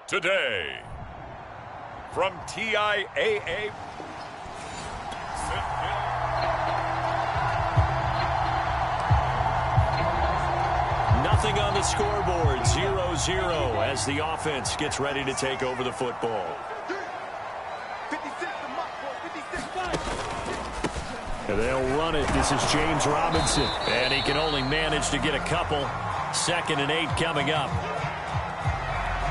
Today, from TIAA. Nothing on the scoreboard, 0-0 as the offense gets ready to take over the football. They'll run it. This is James Robinson, and he can only manage to get a couple. 2nd and 8 coming up.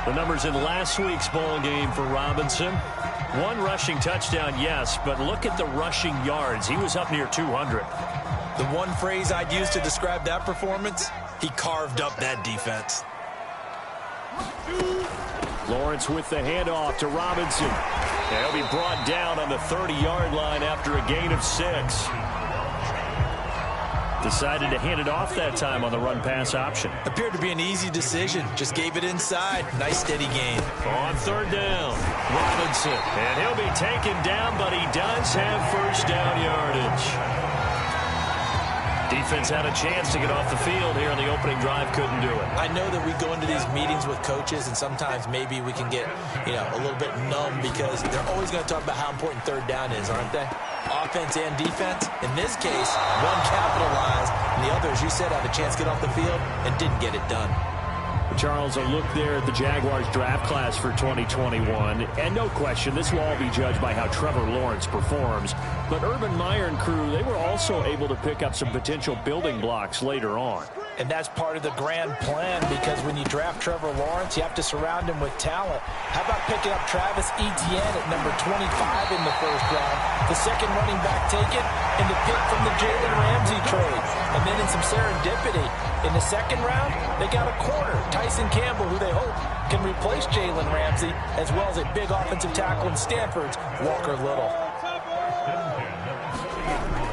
The numbers in last week's ball game for Robinson. 1 rushing touchdown, yes, but look at the rushing yards. He was up near 200. The one phrase I'd use to describe that performance, he carved up that defense. Lawrence with the handoff to Robinson. He'll be brought down on the 30-yard line after a gain of 6. Decided to hand it off that time on the run-pass option. Appeared to be an easy decision. Just gave it inside. Nice steady gain. On 3rd down, Robinson. And he'll be taken down, but he does have first down yardage. Defense had a chance to get off the field here on the opening drive, couldn't do it. I know that we go into these meetings with coaches, and sometimes maybe we can get, a little bit numb because they're always going to talk about how important 3rd down is, aren't they? Offense and defense. In this case, one capitalized, and the other, as you said, had a chance to get off the field and didn't get it done. Charles, a look there at the Jaguars draft class for 2021. And no question, this will all be judged by how Trevor Lawrence performs. But Urban Meyer and crew, they were also able to pick up some potential building blocks later on. And that's part of the grand plan, because when you draft Trevor Lawrence, you have to surround him with talent. How about picking up Travis Etienne at number 25 in the 1st round, the 2nd running back taken, and the pick from the Jalen Ramsey trade. And then in some serendipity, in the 2nd round, they got a corner, Tyson Campbell, who they hope can replace Jalen Ramsey, as well as a big offensive tackle in Stanford's Walker Little.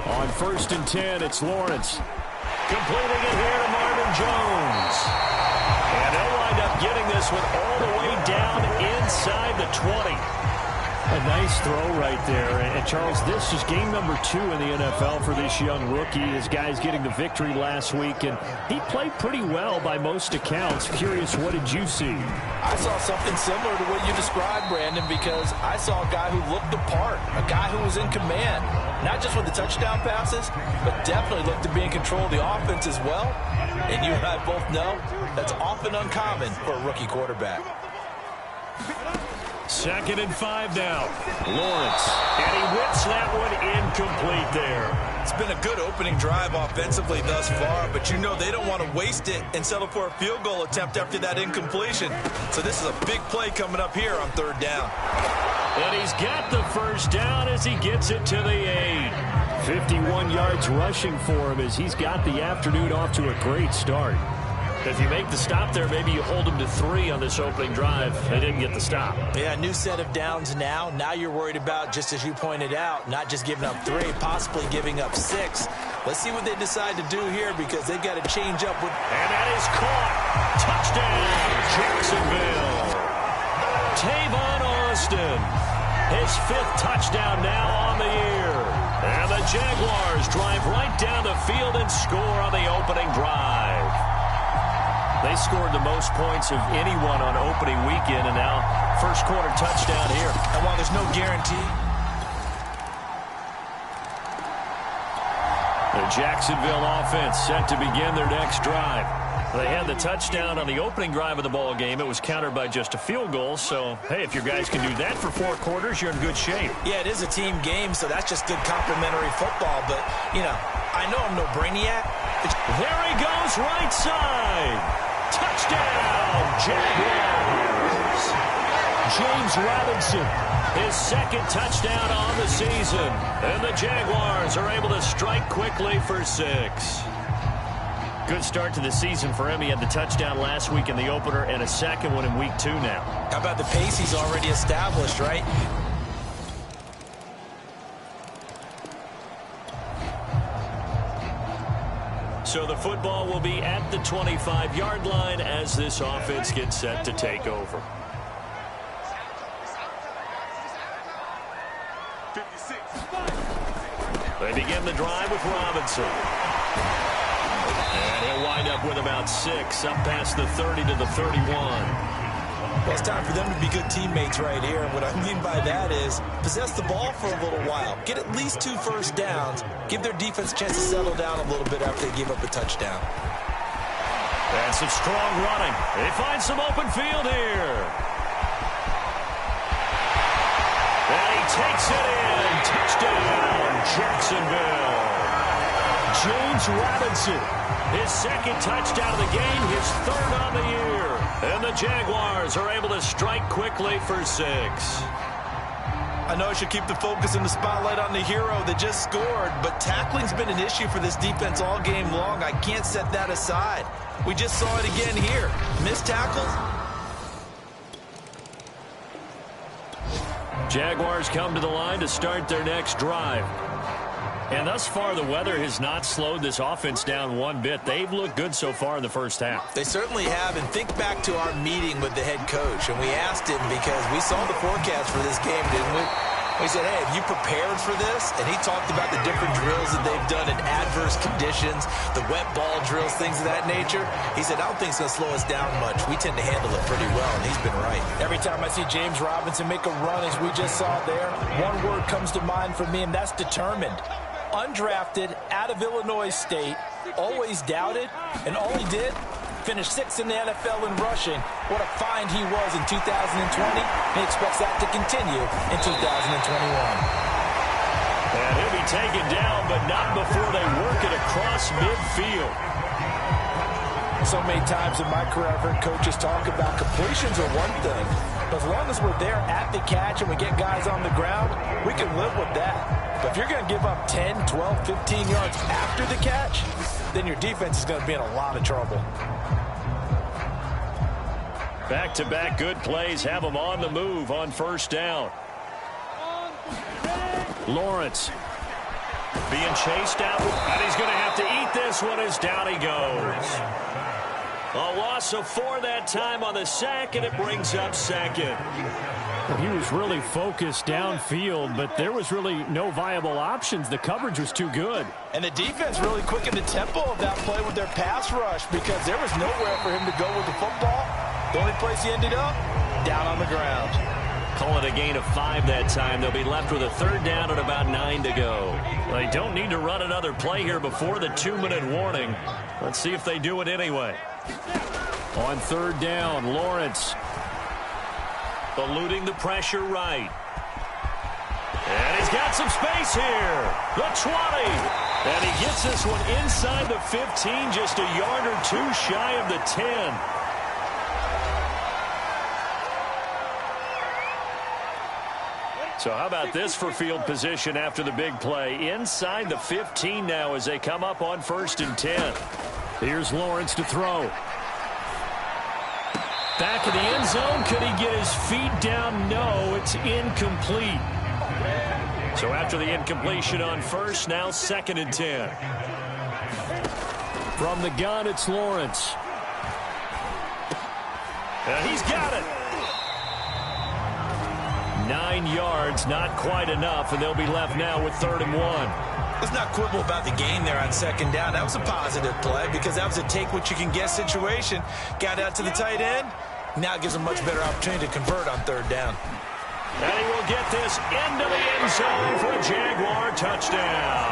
On 1st and 10, it's Lawrence. Completing it here to Marvin Jones. And they'll wind up getting this one all the way down inside the 20. A nice throw right there. And Charles, this is game number 2 in the NFL for this young rookie. His guys getting the victory last week, and he played pretty well by most accounts. Curious, what did you see? I saw something similar to what you described, Brandon, because I saw a guy who looked the part, a guy who was in command, not just with the touchdown passes, but definitely looked to be in control of the offense as well. And you and I both know that's often uncommon for a rookie quarterback. 2nd and 5 now. Lawrence. And he whips that one incomplete there. It's been a good opening drive offensively thus far, but you know they don't want to waste it and settle for a field goal attempt after that incompletion. So this is a big play coming up here on 3rd down. And he's got the first down as he gets it to the 8. 51 yards rushing for him as he's got the afternoon off to a great start. If you make the stop there, maybe you hold them to 3 on this opening drive. They didn't get the stop. Yeah, new set of downs now. Now you're worried about, just as you pointed out, not just giving up 3, possibly giving up 6. Let's see what they decide to do here, because they've got to change up. And that is caught. Touchdown, Jacksonville. Tavon Austin. His 5th touchdown now on the year. And the Jaguars drive right down the field and score on the opening drive. They scored the most points of anyone on opening weekend, and now 1st quarter touchdown here. And while there's no guarantee, the Jacksonville offense set to begin their next drive. They had the touchdown on the opening drive of the ball game. It was countered by just a field goal. So, hey, if your guys can do that for 4 quarters, you're in good shape. Yeah, it is a team game, so that's just good complimentary football. But, I know I'm no brainiac. There he goes, right side. Touchdown, Jaguars. James Robinson, his 2nd touchdown on the season. And the Jaguars are able to strike quickly for 6. Good start to the season for him. He had the touchdown last week in the opener and a 2nd one in week 2 now. How about the pace he's already established, right? So the football will be at the 25-yard line as this offense gets set to take over. 56. They begin the drive with Robinson. And he'll wind up with about 6, up past the 30 to the 31. Well, it's time for them to be good teammates right here. And what I mean by that is possess the ball for a little while. Get at least 2 first downs. Give their defense a chance to settle down a little bit after they give up a touchdown. And some strong running. They find some open field here. And he takes it in. Touchdown, Jacksonville. James Robinson, his second touchdown of the game, his third on the year. And the Jaguars are able to strike quickly for 6. I know I should keep the focus and the spotlight on the hero that just scored, but tackling's been an issue for this defense all game long. I can't set that aside. We just saw it again here. Missed tackles. Jaguars come to the line to start their next drive. And thus far, the weather has not slowed this offense down one bit. They've looked good so far in the first half. They certainly have. And think back to our meeting with the head coach. And we asked him because we saw the forecast for this game, didn't we? We said, hey, have you prepared for this? And he talked about the different drills that they've done in adverse conditions, the wet ball drills, things of that nature. He said, I don't think it's going to slow us down much. We tend to handle it pretty well, and he's been right. Every time I see James Robinson make a run, as we just saw there, one word comes to mind for me, and that's determined. Undrafted, out of Illinois State, always doubted, and all he did, finished 6th in the NFL in rushing. What a find he was in 2020. He expects that to continue in 2021. And he'll be taken down, but not before they work it across midfield. So many times in my career, I've heard coaches talk about completions are one thing, but as long as we're there at the catch and we get guys on the ground, we can live with that. But if you're going to give up 10, 12, 15 yards after the catch, then your defense is going to be in a lot of trouble. Back-to-back good plays have them on the move on first down. Lawrence being chased out, and he's going to have to eat this one as down he goes. A loss of 4 that time on the sack, and it brings up second. He was really focused downfield, but there was really no viable options. The coverage was too good. And the defense really quickened the tempo of that play with their pass rush because there was nowhere for him to go with the football. The only place he ended up, down on the ground. Call it a gain of 5 that time. They'll be left with a third down and about 9 to go. They don't need to run another play here before the 2-minute warning. Let's see if they do it anyway. On third down, Lawrence eluding the pressure right. And he's got some space here. The 20. And he gets this one inside the 15, just a yard or 2 shy of the 10. So how about this for field position after the big play? Inside the 15 now as they come up on 1st and 10. Here's Lawrence to throw. Back in the end zone. Could he get his feet down? No, it's incomplete. So after the incompletion on 1st, now 2nd and 10. From the gun, it's Lawrence. And he's got it. 9 yards, not quite enough, and they'll be left now with 3rd and 1. Let's not quibble about the gain there on 2nd down. That was a positive play because that was a take-what-you-can-get situation. Got out to the tight end. Now gives him a much better opportunity to convert on 3rd down. And he will get this into the end zone for a Jaguar touchdown.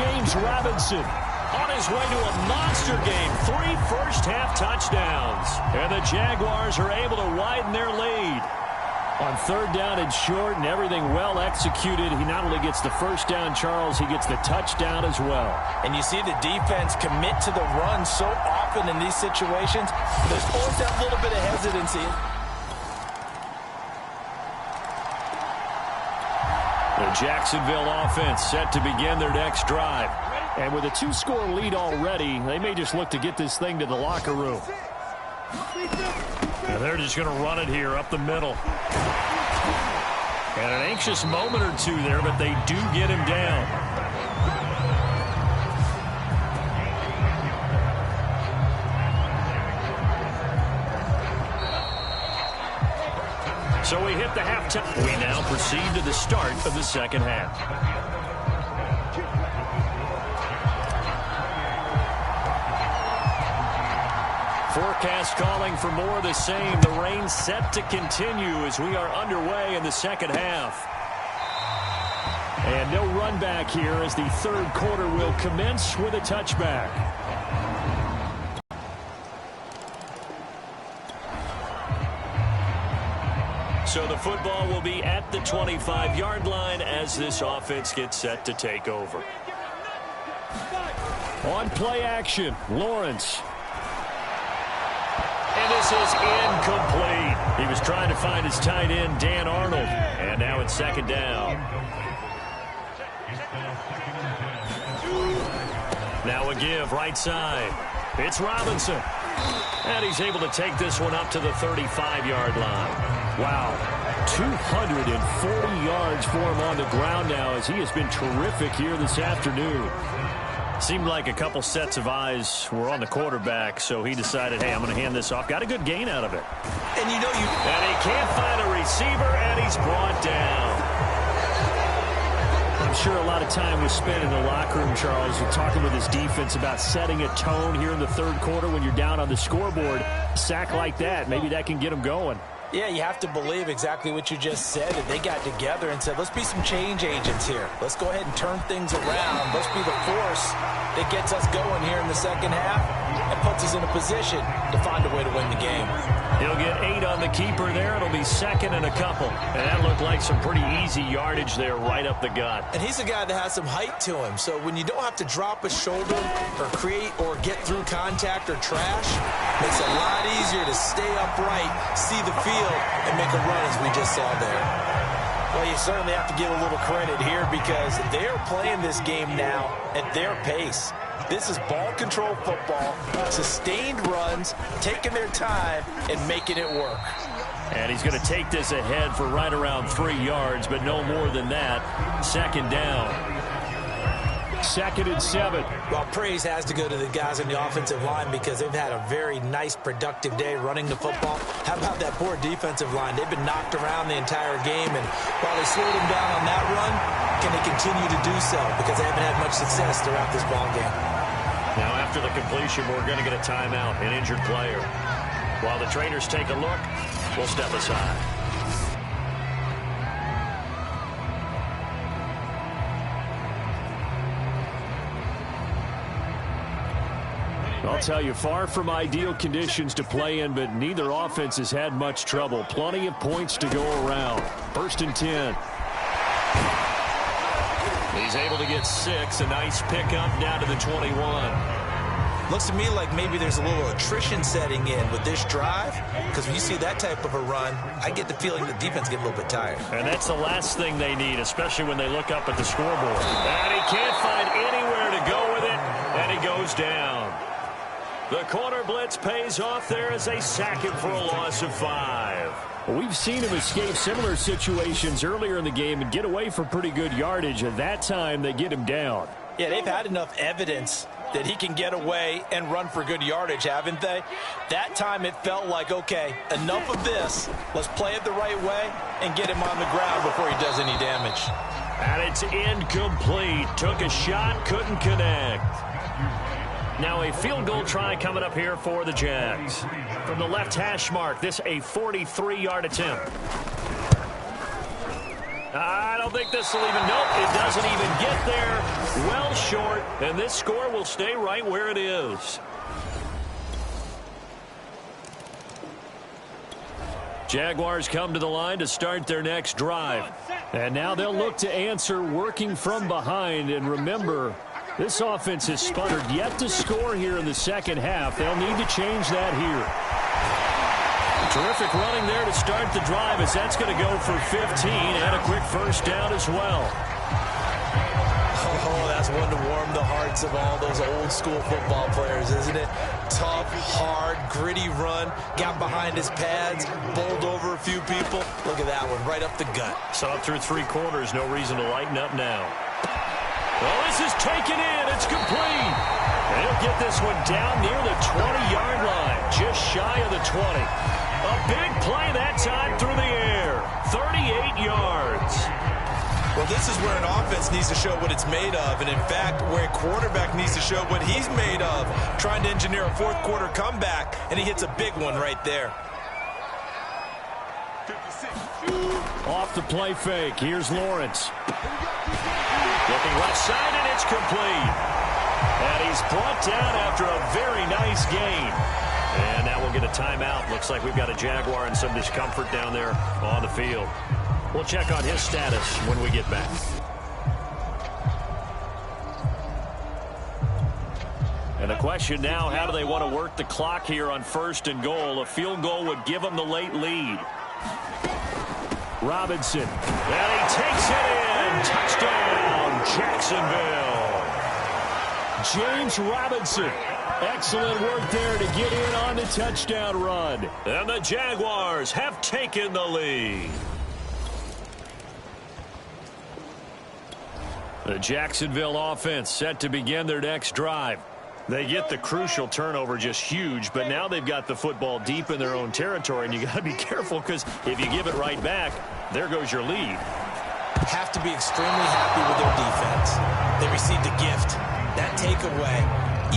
James Robinson on his way to a monster game. 3 first-half touchdowns. And the Jaguars are able to widen their lead. On 3rd down and short and everything well executed. He not only gets the first down, Charles, he gets the touchdown as well. And you see the defense commit to the run so often in these situations. There's always that little bit of hesitancy. The Jacksonville offense set to begin their next drive. And with a 2-score lead already, they may just look to get this thing to the locker room. And they're just going to run it here up the middle. And an anxious moment or 2 there, but they do get him down. So we hit the halftime. We now proceed to the start of the second half. Forecast calling for more of the same. The rain set to continue as we are underway in the second half. And no run back here as the third quarter will commence with a touchback. So the football will be at the 25-yard line as this offense gets set to take over. On play action, Lawrence. And this is incomplete. He was trying to find his tight end, Dan Arnold. And now it's second down. Now a give, right side. It's Robinson. And he's able to take this one up to the 35-yard line. Wow, 240 yards for him on the ground now as he has been terrific here this afternoon. Seemed like a couple sets of eyes were on the quarterback, so he decided, hey, I'm going to hand this off. Got a good gain out of it. And you know And he can't find a receiver, and he's brought down. I'm sure a lot of time was spent in the locker room, Charles, talking with his defense about setting a tone here in the third quarter when you're down on the scoreboard. A sack like that, maybe that can get him going. Yeah, you have to believe exactly what you just said. That they got together and said, let's be some change agents here. Let's go ahead and turn things around. Let's be the force that gets us going here in the second half and puts us in a position to find a way to win the game. He'll get 8 on the keeper there. It'll be second and a couple. And that looked like some pretty easy yardage there right up the gut. And he's a guy that has some height to him. So when you don't have to drop a shoulder or create or get through contact or trash, makes it a lot easier to stay upright, see the field, and make a run as we just saw there. Well, you certainly have to give a little credit here because they're playing this game now at their pace. This is ball control football, sustained runs, taking their time, and making it work. And he's going to take this ahead for right around 3 yards, but no more than that. Second down. 2nd and 7. Well, praise has to go to the guys on the offensive line because they've had a very nice, productive day running the football. How about that poor defensive line? They've been knocked around the entire game, and while they slowed them down on that run, can they continue to do so? Because they haven't had much success throughout this ball game. Now, after the completion, we're going to get a timeout, an injured player. While the traders take a look, we'll step aside. I'll tell you, far from ideal conditions to play in, but neither offense has had much trouble. Plenty of points to go around. 1st and 10. He's able to get 6. A nice pickup down to the 21. Looks to me like maybe there's a little attrition setting in with this drive, because when you see that type of a run, I get the feeling the defense get a little bit tired. And that's the last thing they need, especially when they look up at the scoreboard. And he can't find anywhere to go with it, and he goes down. The corner blitz pays off there as they sack him for a loss of 5. Well, we've seen him escape similar situations earlier in the game and get away for pretty good yardage. At that time, they get him down. Yeah, they've had enough evidence that he can get away and run for good yardage, haven't they? That time it felt like, okay, enough of this. Let's play it the right way and get him on the ground before he does any damage. And it's incomplete. Took a shot, couldn't connect. Now a field goal try coming up here for the Jags. From the left hash mark, this a 43-yard attempt. I don't think this will even, nope, it doesn't even get there. Well short, and this score will stay right where it is. Jaguars come to the line to start their next drive. And now they'll look to answer working from behind. And remember, this offense has sputtered yet to score here in the second half. They'll need to change that here. Terrific running there to start the drive as that's going to go for 15 and a quick first down as well. Oh, that's one to warm the hearts of all those old school football players, isn't it? Tough, hard, gritty run, got behind his pads, bowled over a few people. Look at that one, right up the gut. Saw it through 3 quarters, no reason to lighten up now. Well, this is taken in. It's complete. And he'll get this one down near the 20-yard line, just shy of the 20. A big play that time through the air. 38 yards. Well, this is where an offense needs to show what it's made of, and in fact, where a quarterback needs to show what he's made of, trying to engineer a fourth quarter comeback, and he hits a big one right there. Off the play fake, here's Lawrence. Looking left side, and it's complete. And he's brought down after a very nice gain. And now we'll get a timeout. Looks like we've got a Jaguar and some discomfort down there on the field. We'll check on his status when we get back. And the question now, how do they want to work the clock here on 1st and goal? A field goal would give them the late lead. Robinson, and he takes it in. Touchdown, Jacksonville. James Robinson. Excellent work there to get in on the touchdown run. And the Jaguars have taken the lead. The Jacksonville offense set to begin their next drive. They get the crucial turnover, just huge, but now they've got the football deep in their own territory, and you got to be careful because if you give it right back, there goes your lead. Have to be extremely happy with their defense. They received a gift. That takeaway,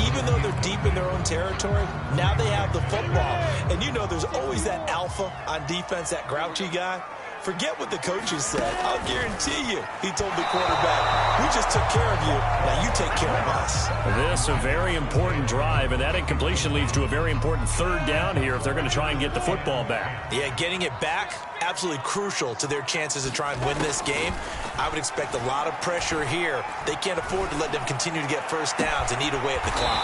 even though they're deep in their own territory, now they have the football. And you know there's always that alpha on defense, that grouchy guy. Forget what the coaches said. I'll guarantee you, he told the quarterback, we just took care of you. Now you take care of us. This a very important drive, and that incompletion leads to a very important 3rd down here if they're going to try and get the football back. Yeah, getting it back, absolutely crucial to their chances to try and win this game. I would expect a lot of pressure here. They can't afford to let them continue to get first downs and eat away at the clock.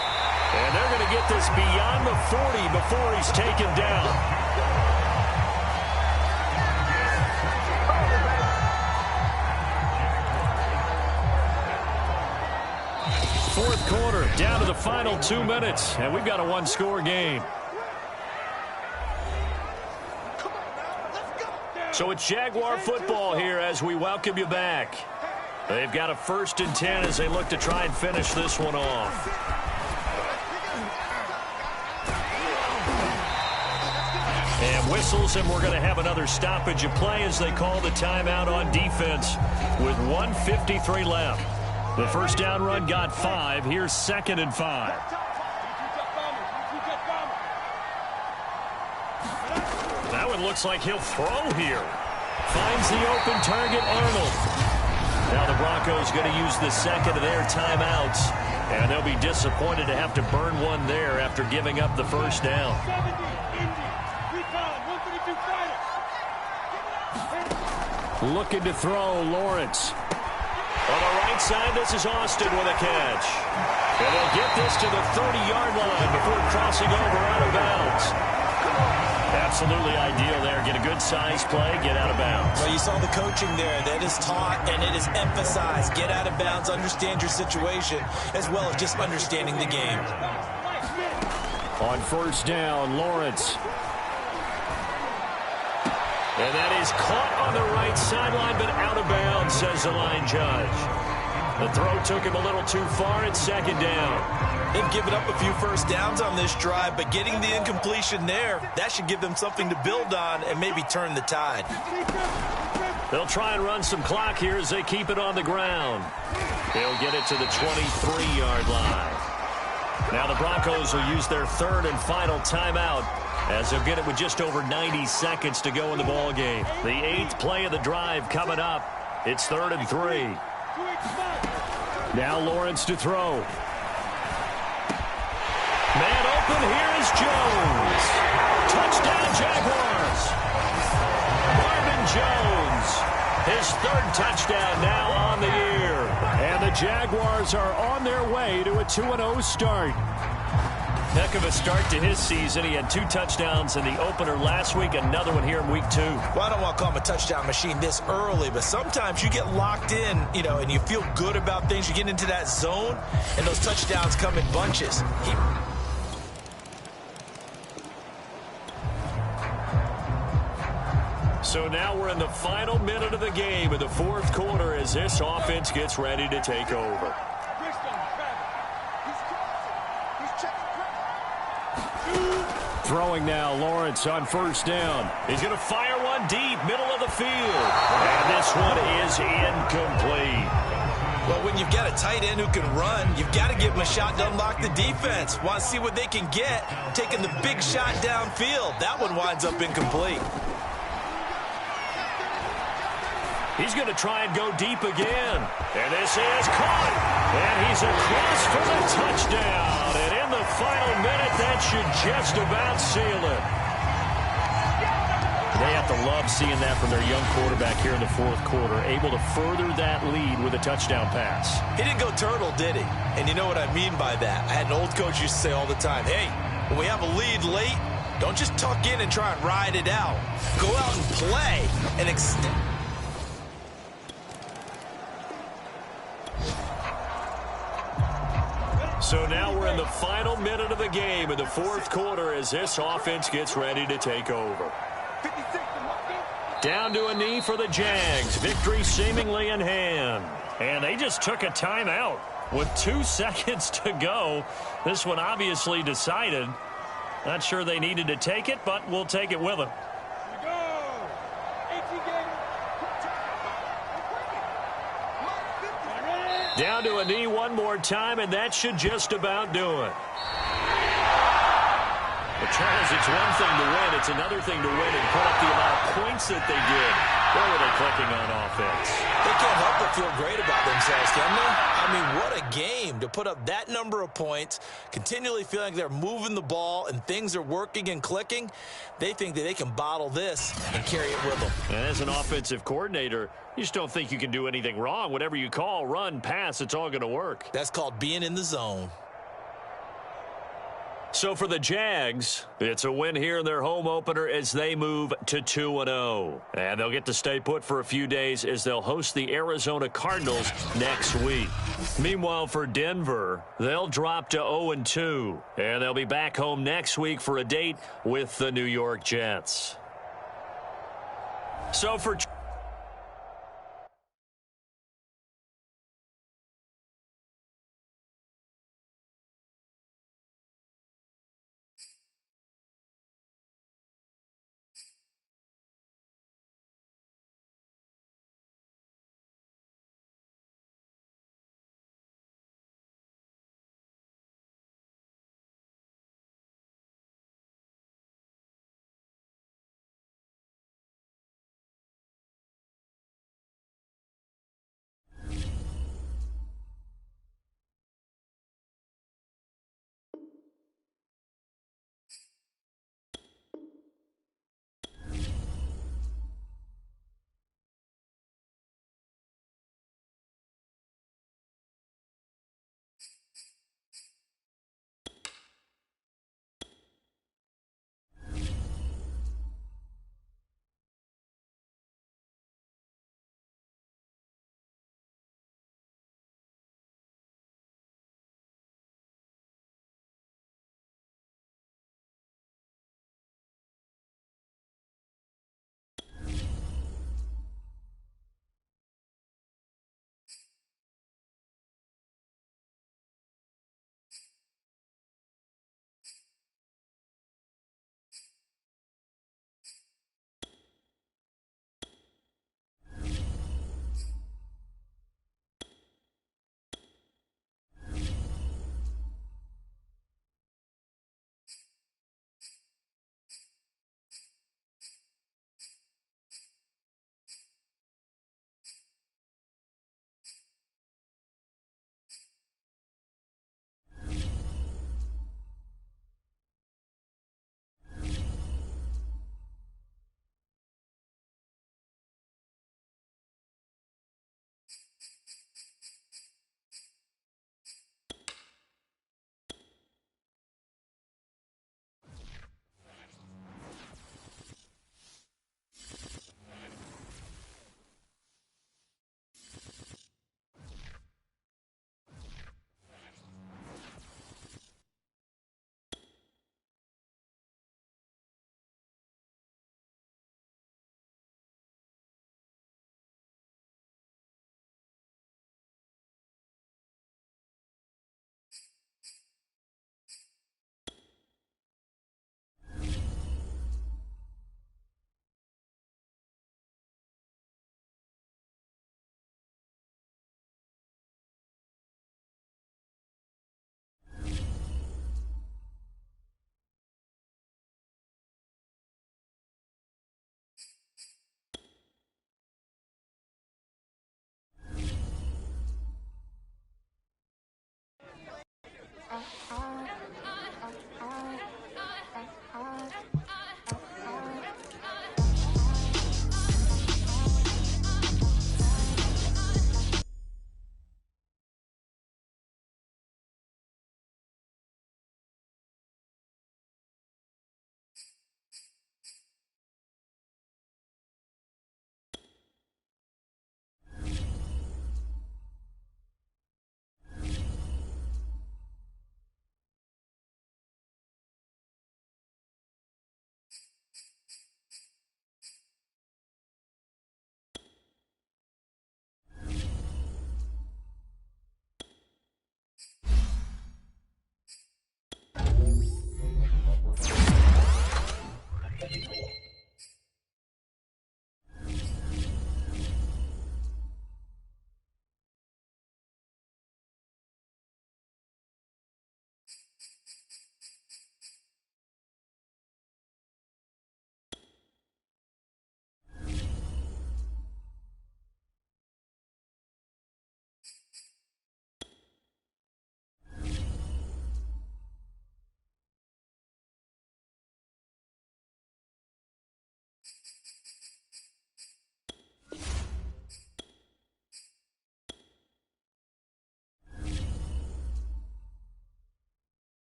And they're going to get this beyond the 40 before he's taken down. Fourth quarter, down to the final 2 minutes, and we've got a one-score game. So it's Jaguar football here as we welcome you back. They've got a 1st and 10 as they look to try and finish this one off. And whistles, and we're going to have another stoppage of play as they call the timeout on defense with 1:53 left. The first down run got 5. Here's 2nd and 5. That one looks like he'll throw here. Finds the open target, Arnold. Now the Broncos going to use the 2nd of their timeouts, and they'll be disappointed to have to burn one there after giving up the first down. Looking to throw, Lawrence. On the right side, this is Austin with a catch. And they'll get this to the 30-yard line before crossing over out of bounds. Absolutely ideal there. Get a good size play, get out of bounds. Well, you saw the coaching there. That is taught and it is emphasized. Get out of bounds, understand your situation, as well as just understanding the game. On 1st down, Lawrence. And that is caught on the right sideline, but out of bounds, says the line judge. The throw took him a little too far. It's 2nd down. They've given up a few first downs on this drive, but getting the incompletion there, that should give them something to build on and maybe turn the tide. They'll try and run some clock here as they keep it on the ground. They'll get it to the 23-yard line. Now the Broncos will use their 3rd and final timeout, as they'll get it with just over 90 seconds to go in the ball game. The 8th play of the drive coming up. It's 3rd and 3. Now Lawrence to throw. Man open, here is Jones. Touchdown Jaguars. Marvin Jones, his 3rd touchdown now on the year. And the Jaguars are on their way to a 2-0 start. Heck of a start to his season. He had 2 touchdowns in the opener last week, another one here in week 2. Well, I don't want to call him a touchdown machine this early, but sometimes you get locked in, and you feel good about things. You get into that zone, and those touchdowns come in bunches. So now we're in the final minute of the game in the 4th quarter as this offense gets ready to take over. Throwing now, Lawrence on first down. He's going to fire one deep, middle of the field. And this one is incomplete. Well, when you've got a tight end who can run, you've got to give him a shot to unlock the defense. Want to see what they can get, taking the big shot downfield. That one winds up incomplete. He's going to try and go deep again. And this is caught. And he's across for the touchdown. And in the final minute, that should just about seal it. They have to love seeing that from their young quarterback here in the fourth quarter, able to further that lead with a touchdown pass. He didn't go turtle, did he? And you know what I mean by that. I had an old coach used to say all the time, hey, when we have a lead late, don't just tuck in and try and ride it out. Go out and play and extend. So now we're in the final minute of the game in the fourth quarter as this offense gets ready to take over. Down to a knee for the Jags. Victory seemingly in hand. And they just took a timeout with 2 seconds to go. This one obviously decided. Not sure they needed to take it, but we'll take it with them. Down to a knee one more time, and that should just about do it. But Charles, it's one thing to win. It's another thing to win and put up the amount of points that they did. Boy, were they clicking on offense. They can't help but feel great about themselves, can they? I mean, what a game to put up that number of points, continually feeling like they're moving the ball and things are working and clicking. They think that they can bottle this and carry it with them. And as an offensive coordinator, you just don't think you can do anything wrong. Whatever you call, run, pass, it's all going to work. That's called being in the zone. So for the Jags, it's a win here in their home opener as they move to 2-0. And they'll get to stay put for a few days as they'll host the Arizona Cardinals next week. Meanwhile, for Denver, they'll drop to 0-2. And they'll be back home next week for a date with the New York Jets. So for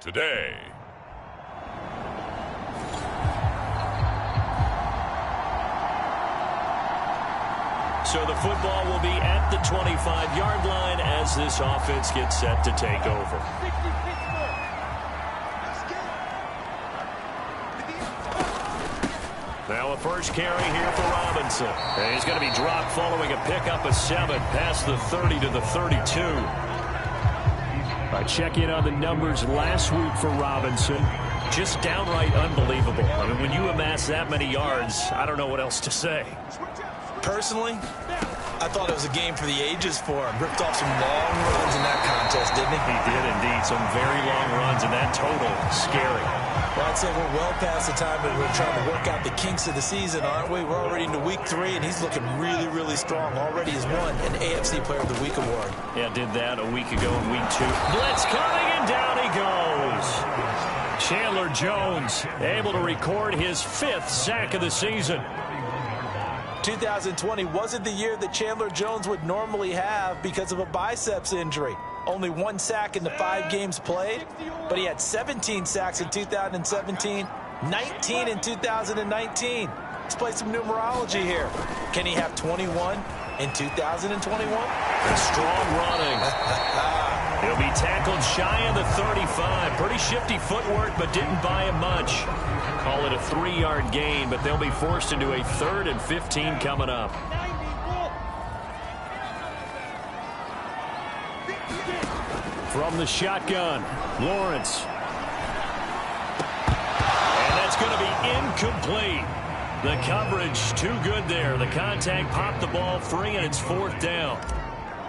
today. So the football will be at the 25-yard line as this offense gets set to take over. Now a first carry here for Robinson. And he's going to be dropped following a pickup of 7 past the 30 to the 32. Check in on the numbers last week for Robinson. Just downright unbelievable. I mean, when you amass that many yards, I don't know what else to say. Personally, I thought it was a game for the ages for him. Ripped off some long runs in that contest, didn't he? He did indeed. Some very long runs, and that total, scary. Well, I'd say we're well past the time that we're trying to work out the kinks of the season, aren't we? We're already into week 3, and he's looking really, really strong. Already has won an AFC Player of the Week award. Yeah, did that a week ago in week 2. Blitz coming, and down he goes. Chandler Jones able to record his 5th sack of the season. 2020 wasn't the year that Chandler Jones would normally have because of a biceps injury. Only 1 sack in the 5 games played, but he had 17 sacks in 2017, 19 in 2019. Let's play some numerology here. Can he have 21 in 2021? And strong running. He'll be tackled shy of the 35. Pretty shifty footwork, but didn't buy him much. Call it a 3-yard gain, but they'll be forced into a 3rd and 15 coming up. From the shotgun, Lawrence. And that's going to be incomplete. The coverage too good there. The contact popped the ball free, and it's 4th down.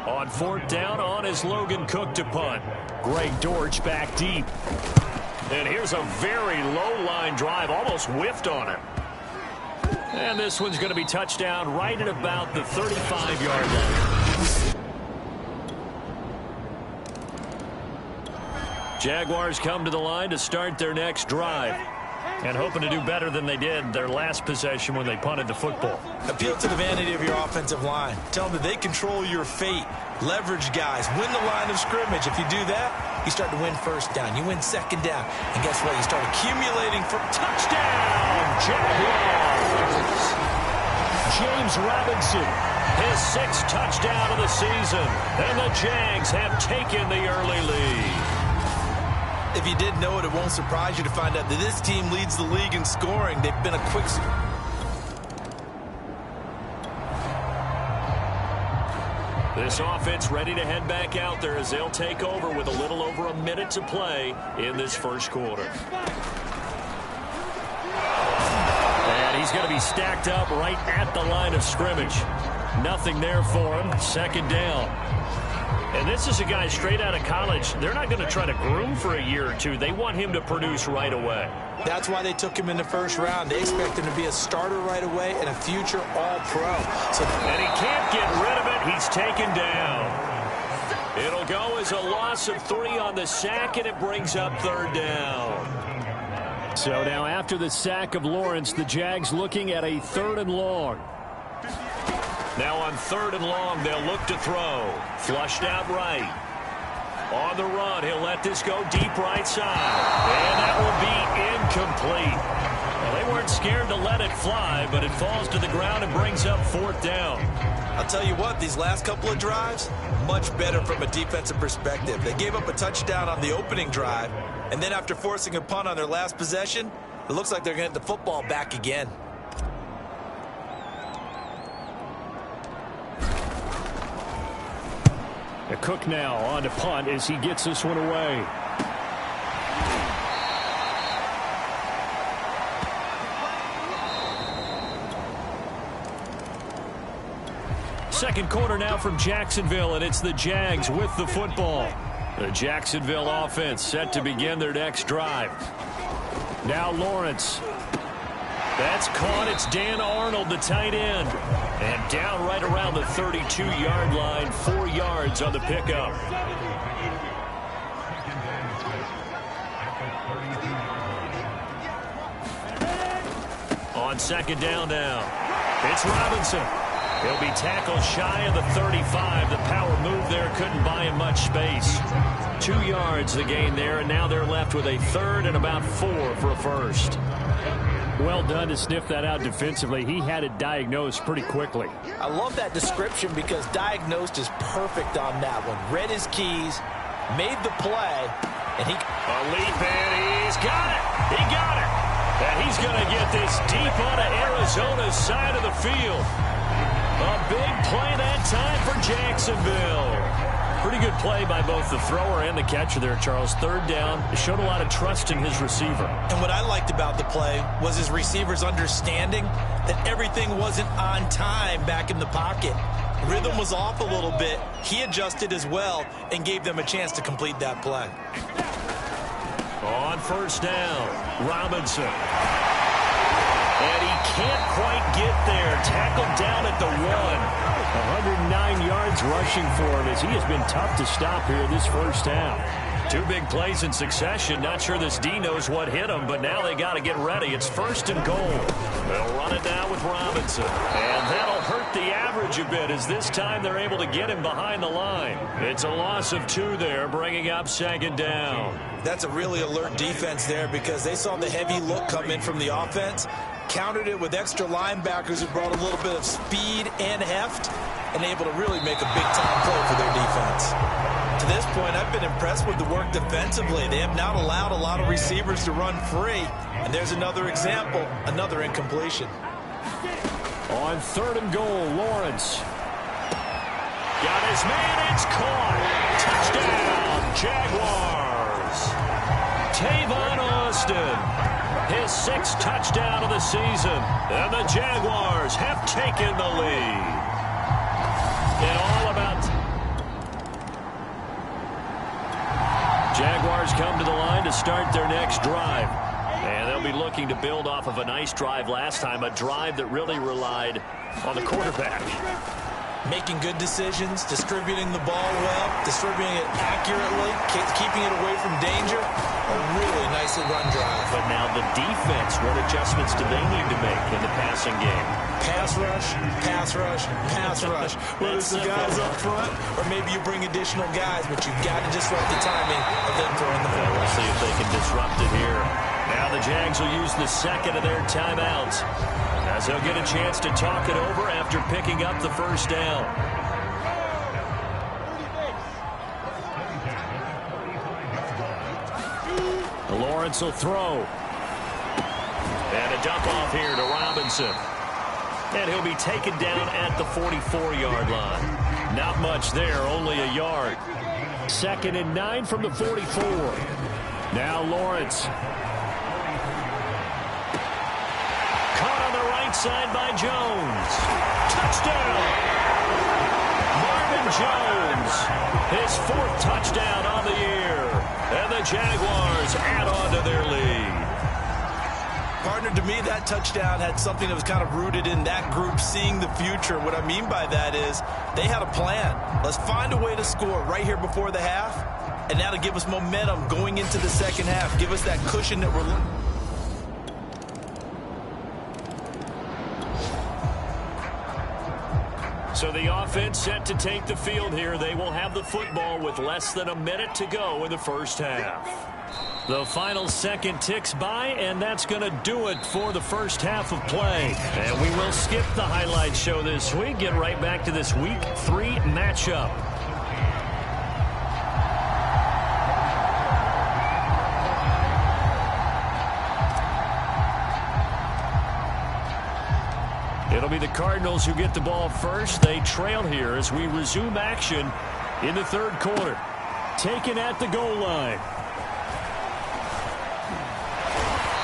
On 4th down, on is Logan Cook to punt. Greg Dortch back deep. And here's a very low line drive, almost whiffed on it. And this one's going to be touchdown right at about the 35-yard line. Jaguars come to the line to start their next drive. And hoping to do better than they did their last possession when they punted the football. Appeal to the vanity of your offensive line. Tell them that they control your fate. Leverage guys. Win the line of scrimmage. If you do that, you start to win 1st down. You win 2nd down. And guess what? You start accumulating for touchdown. Jaguars. James Robinson. His 6th touchdown of the season. And the Jags have taken the early lead. If you didn't know it, it won't surprise you to find out that this team leads the league in scoring. They've been a quick... This offense ready to head back out there as they'll take over with a little over a minute to play in this 1st quarter. And he's going to be stacked up right at the line of scrimmage. Nothing there for him. 2nd down. And this is a guy straight out of college. They're not going to try to groom for a year or 2. They want him to produce right away. That's why they took him in the 1st round. They expect him to be a starter right away and a future All-Pro. And he can't get rid of it. He's taken down. It'll go as a loss of 3 on the sack, and it brings up 3rd down. So now after the sack of Lawrence, the Jags looking at a 3rd and long. Now on 3rd and long, they'll look to throw. Flushed out right. On the run, he'll let this go deep right side. And that will be incomplete. Well, they weren't scared to let it fly, but it falls to the ground and brings up 4th down. I'll tell you what, these last couple of drives, much better from a defensive perspective. They gave up a touchdown on the opening drive, and then after forcing a punt on their last possession, it looks like they're going to get the football back again. Cook now on to punt as he gets this one away. Second quarter now from Jacksonville, and it's the Jags with the football. The Jacksonville offense set to begin their next drive. Now Lawrence. That's caught. It's Dan Arnold, the tight end. And down right around the 32-yard line, 4 yards on the pickup. On 2nd down now, it's Robinson. He'll be tackled shy of the 35. The power move there couldn't buy him much space. 2 yards the gain there, and now they're left with a third and about 4 for a first. Well done to sniff that out defensively. He had it diagnosed pretty quickly. I love that description because diagnosed is perfect on that one. Read his keys, made the play, and he... A leap, and he's got it. He got it. And he's going to get this deep onto Arizona's side of the field. A big play that time for Jacksonville. Pretty good play by both the thrower and the catcher there, Charles. Third down. It showed a lot of trust in his receiver. And what I liked about the play was his receiver's understanding that everything wasn't on time back in the pocket. Rhythm was off a little bit. He adjusted as well and gave them a chance to complete that play. On first down, Robinson. And he can't quite get there. Tackled down at the 1. 109 yards rushing for him as he has been tough to stop here this first half. 2 big plays in succession. Not sure this D knows what hit him, but now they got to get ready. It's first and goal. They'll run it down with Robinson. And that'll hurt the average a bit as this time they're able to get him behind the line. It's a loss of 2 there, bringing up second down. That's a really alert defense there because they saw the heavy look come in from the offense, countered it with extra linebackers who brought a little bit of speed and heft, and able to really make a big-time play for their defense. To this point, I've been impressed with the work defensively. They have not allowed a lot of receivers to run free, and there's another example, another incompletion. On third and goal, Lawrence. Got his man, it's caught. Touchdown, Jaguars. Tavon Austin, his 6th touchdown of the season, and the Jaguars have taken the lead. And all about... Jaguars come to the line to start their next drive. And they'll be looking to build off of a nice drive last time, a drive that really relied on the quarterback. Making good decisions, distributing the ball well, distributing it accurately, keeping it away from danger. A really nicely run drive. But now the defense, what adjustments do they need to make in the passing game? Pass rush, pass rush, pass rush. Whether it's the guys up front or maybe you bring additional guys, but you've got to disrupt the timing of them throwing the ball. We'll see if they can disrupt it here. Now the Jags will use the second of their timeouts, as they'll get a chance to talk it over after picking up the first down. Lawrence will throw. And a dump off here to Robinson. And he'll be taken down at the 44-yard line. Not much there, only a yard. 2nd and 9 from the 44. Now Lawrence. Caught on the right side by Jones. Touchdown! Marvin Jones, his 4th touchdown on the year. And the Jaguars add on to their lead. Partner, to me, that touchdown had something that was kind of rooted in that group seeing the future. What I mean by that is they had a plan. Let's find a way to score right here before the half, and that'll give us momentum going into the second half. Give us that cushion that we're... So the offense set to take the field here. They will have the football with less than a minute to go in the first half. The final second ticks by, and that's going to do it for the first half of play. And we will skip the highlight show this week. Get right back to this Week 3 matchup. It'll be the Cardinals who get the ball first. They trail here as we resume action in the third quarter. Taken at the goal line.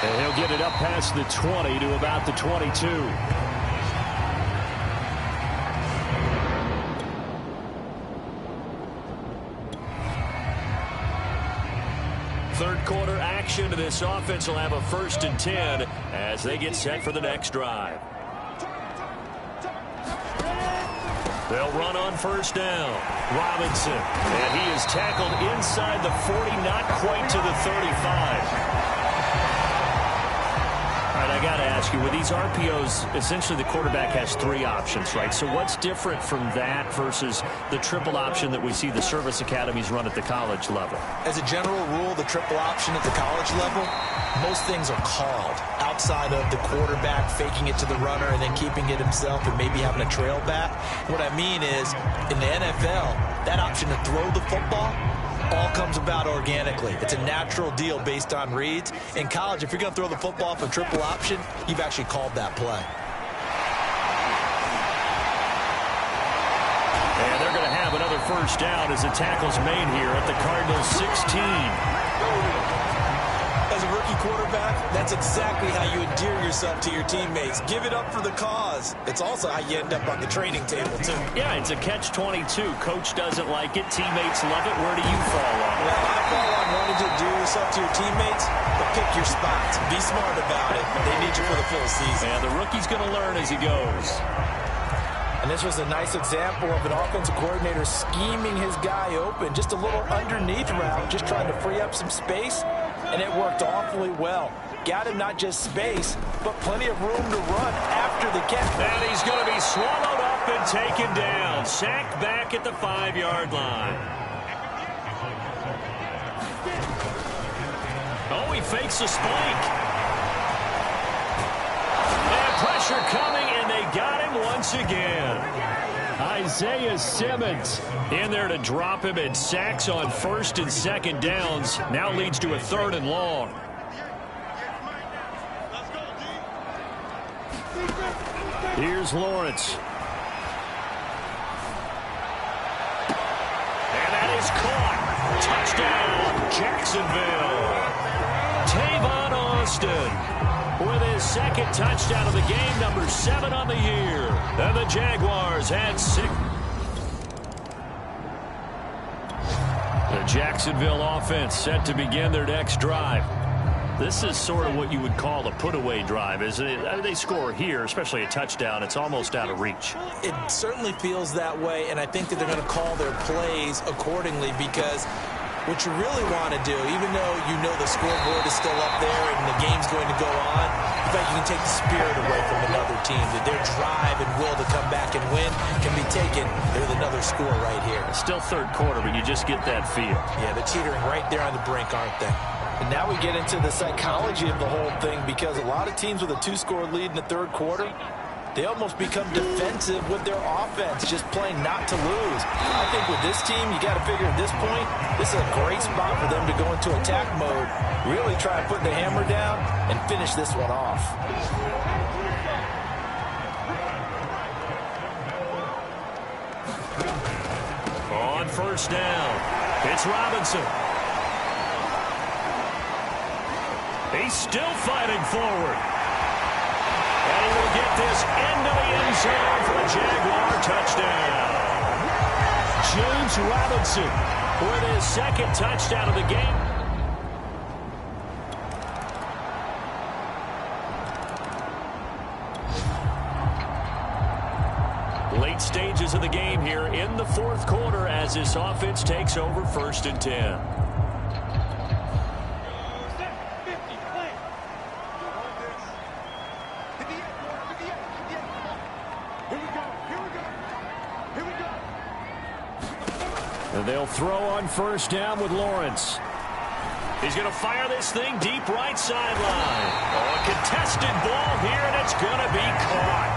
And he'll get it up past the 20 to about the 22. Third quarter action. This offense will have a 1st and 10 as they get set for the next drive. They'll run on first down. Robinson. And he is tackled inside the 40, not quite to the 35. And I got to ask you, with these RPOs, essentially the quarterback has 3 options, right? So what's different from that versus the triple option that we see the service academies run at the college level? As a general rule, the triple option at the college level, most things are called outside of the quarterback faking it to the runner and then keeping it himself and maybe having a trail back. What I mean is, in the NFL, that option to throw the football all comes about organically. It's a natural deal based on reads. In college, if you're going to throw the football off a triple option, you've actually called that play. And they're going to have another first down as the tackle's made here at the Cardinals' 16. As a rookie quarterback, that's exactly how you endear yourself to your teammates. Give it up for the cause. It's also how you end up on the training table, too. Yeah, it's a catch-22. Coach doesn't like it. Teammates love it. Where do you fall on? Well, I fall on wanting to endear yourself to your teammates, but pick your spots. Be smart about it. They need you for the full season. And the rookie's going to learn as he goes. And this was a nice example of an offensive coordinator scheming his guy open. Just a little underneath route, just trying to free up some space. And it worked awfully well. Got him not just space, but plenty of room to run after the catch. And he's going to be swallowed up and taken down. Sacked back at the 5-yard line. Oh, he fakes a spike. And pressure coming, and they got him once again. Isaiah Simmons in there to drop him, and sacks on 1st and 2nd downs. Now leads to a 3rd and long. Here's Lawrence. And that is caught. Touchdown, Jacksonville. Tavon Austin with his 2nd touchdown of the game, number 7 on the year. And the Jaguars had 6. The Jacksonville offense set to begin their next drive. This is sort of what you would call a put-away drive, isn't it? I mean, they score here, especially a touchdown. It's almost out of reach. It certainly feels that way, and I think that they're going to call their plays accordingly, because what you really want to do, even though you know the scoreboard is still up there and the game's going to go on, in fact, you can take the spirit away from another team. That their drive and will to come back and win can be taken with another score right here. It's still 3rd quarter, but you just get that feel. Yeah, they're teetering right there on the brink, aren't they? And now we get into the psychology of the whole thing, because a lot of teams with a 2-score lead in the 3rd quarter, they almost become defensive with their offense, just playing not to lose. I think with this team, you got to figure at this point, this is a great spot for them to go into attack mode, really try to put the hammer down and finish this one off. On 1st down, it's Robinson. He's still fighting forward. And he will get this into the end zone for a Jaguar touchdown. James Robinson with his 2nd touchdown of the game. Late stages of the game here in the 4th quarter as this offense takes over 1st and 10. They'll throw on 1st down with Lawrence. He's going to fire this thing deep right sideline. Oh, a contested ball here, and it's going to be caught.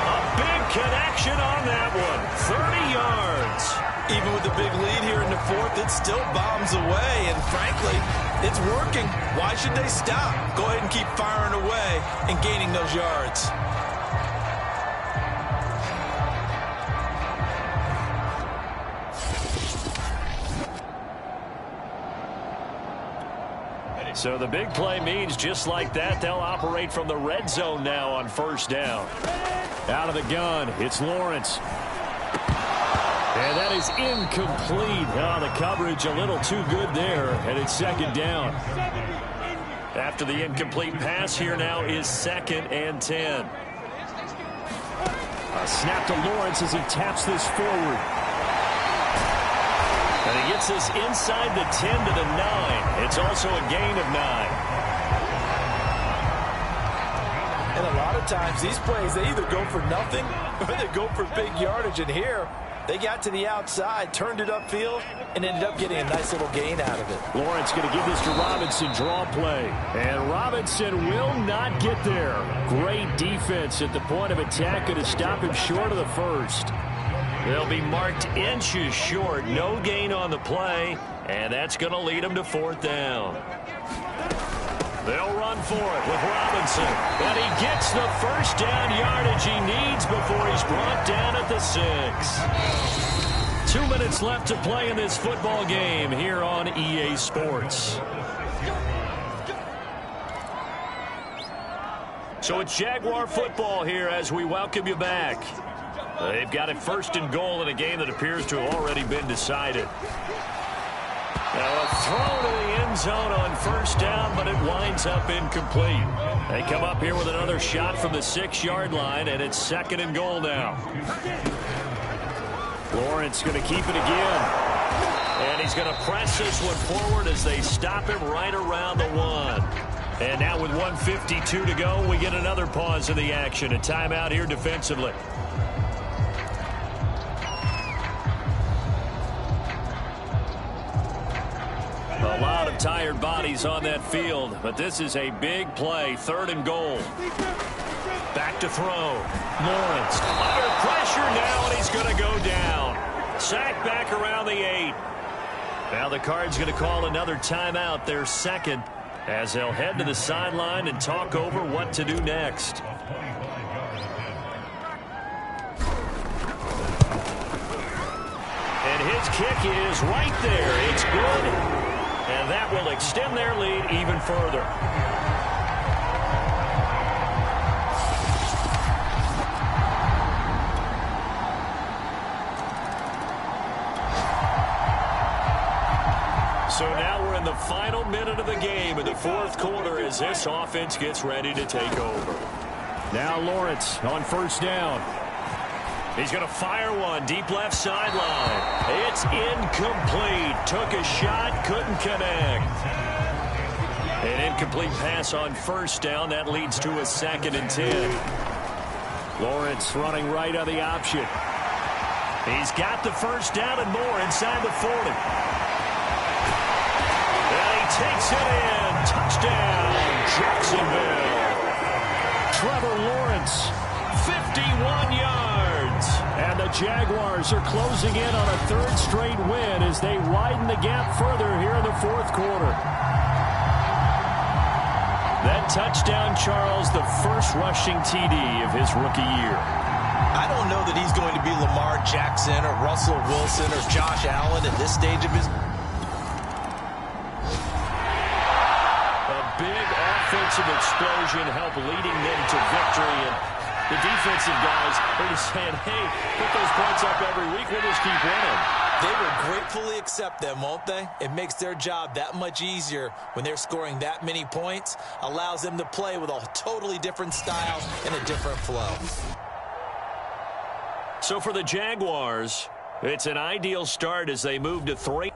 A big connection on that one. 30 yards. Even with the big lead here in the 4th, it still bombs away, and frankly, it's working. Why should they stop? Go ahead and keep firing away and gaining those yards. So the big play means just like that, they'll operate from the red zone now on 1st down. Out of the gun, it's Lawrence. And that is incomplete. Oh, the coverage a little too good there, and it's 2nd down. After the incomplete pass, here now is 2nd and 10. A snap to Lawrence as he taps this forward. And he gets this inside the 10 to the 9. It's also a gain of 9. lot of times these plays, they either go for nothing or they go for big yardage. And here, they got to the outside, turned it upfield, and ended up getting a nice little gain out of it. Lawrence going to give this to Robinson, draw play. And Robinson will not get there. Great defense at the point of attack, going to stop him short of the first. They'll be marked inches short. No gain on the play, and that's going to lead them to fourth down. They'll run for it with Robinson. And he gets the first down yardage he needs before he's brought down at the 6. 2 minutes left to play in this football game here on EA Sports. So it's Jaguar football here as we welcome you back. They've got it first and goal in a game that appears to have already been decided. Now a throw to the end zone on first down, but it winds up incomplete. They come up here with another shot from the 6-yard line, and it's second and goal now. Lawrence going to keep it again. And he's going to press this one forward as they stop him right around the 1. And now with 1:52 to go, we get another pause in the action. A timeout here defensively. A lot of tired bodies on that field, but this is a big play. Third and goal. Back to throw. Lawrence under pressure now, and he's going to go down. Sack back around the 8. Now the Cards going to call another timeout, their second, as they'll head to the sideline and talk over what to do next. And his kick is right there. It's good. And that will extend their lead even further. So now we're in the final minute of the game in the fourth quarter as this offense gets ready to take over. Now Lawrence on first down. He's going to fire one deep left sideline. It's incomplete. Took a shot, couldn't connect. An incomplete pass on first down. That leads to a 2nd and 10. Lawrence running right on the option. He's got the first down and more inside the 40. And he takes it in. Touchdown, Jacksonville. Trevor Lawrence, 51 yards. And the Jaguars are closing in on a 3rd straight win as they widen the gap further here in the fourth quarter. That touchdown, Charles, the first rushing TD of his rookie year. I don't know that he's going to be Lamar Jackson or Russell Wilson or Josh Allen at this stage of his... A big offensive explosion helped leading them to victory, and the defensive guys are just saying, hey, put those points up every week, we'll just keep winning. They will gratefully accept them, won't they? It makes their job that much easier when they're scoring that many points, allows them to play with a totally different style and a different flow. So for the Jaguars, it's an ideal start as they move to 3.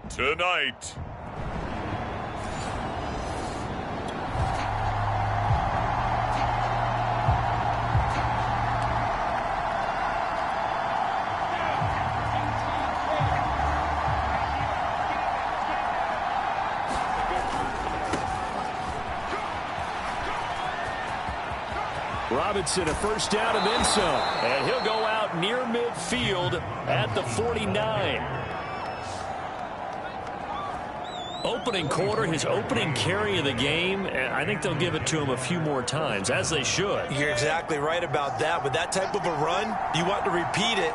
tonight. Robinson, a first down and then some. And he'll go out near midfield at the 49. Opening quarter, his opening carry of the game, and I think they'll give it to him a few more times, as they should. You're exactly right about that. With that type of a run, you want to repeat it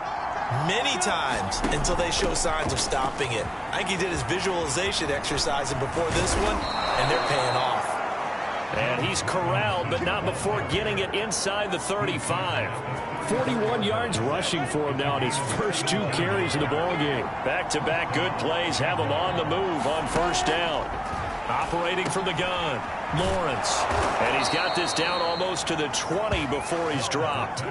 many times until they show signs of stopping it. I think he did his visualization exercising before this one, and they're paying off. And he's corralled, but not before getting it inside the 35. 41 yards rushing for him now in his first 2 carries of the ballgame. Back-to-back good plays have him on the move on first down. Operating from the gun, Lawrence. And he's got this down almost to the 20 before he's dropped.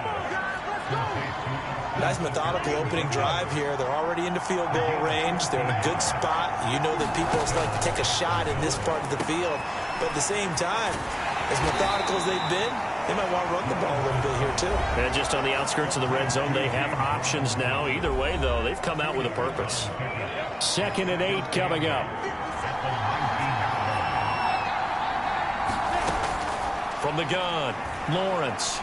Nice methodical opening drive here. They're already into field goal range. They're in a good spot. You know that people like to take a shot in this part of the field. But at the same time, as methodical as they've been, they might want to run the ball a little bit here too. And just on the outskirts of the red zone, they have options now. Either way, though, they've come out with a purpose. 2nd and 8 coming up. From the gun, Lawrence.